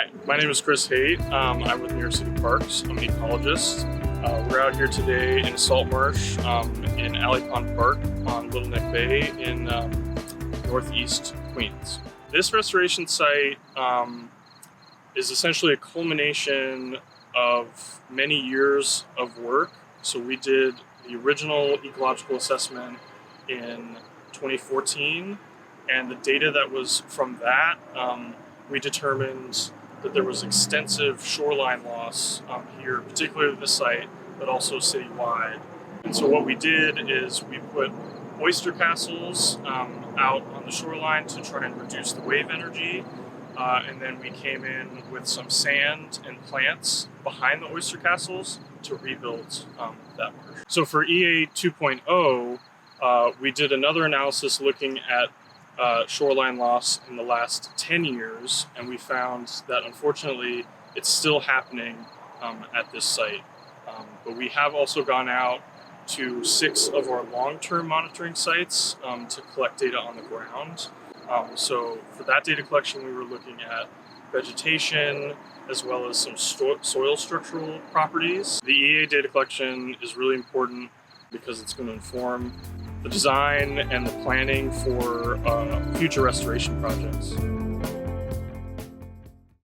Hi, my name is Chris Haight. I'm with New York City Parks. I'm an ecologist. We're out here today in Saltmarsh in Alley Pond Park on Little Neck Bay in northeast Queens. This restoration site is essentially a culmination of many years of work. So we did the original ecological assessment in 2014, and the data that was from that, we determined that there was extensive shoreline loss here, particularly at this site, but also citywide. And so what we did is we put oyster castles out on the shoreline to try and reduce the wave energy. And then we came in with some sand and plants behind the oyster castles to rebuild that marsh. So for EA 2.0, we did another analysis looking at shoreline loss in the last 10 years, and we found that unfortunately it's still happening at this site. But we have also gone out to 6 of our long-term monitoring sites to collect data on the ground. So for that data collection, we were looking at vegetation as well as some soil structural properties. The EA data collection is really important because it's going to inform the design and the planning for future restoration projects.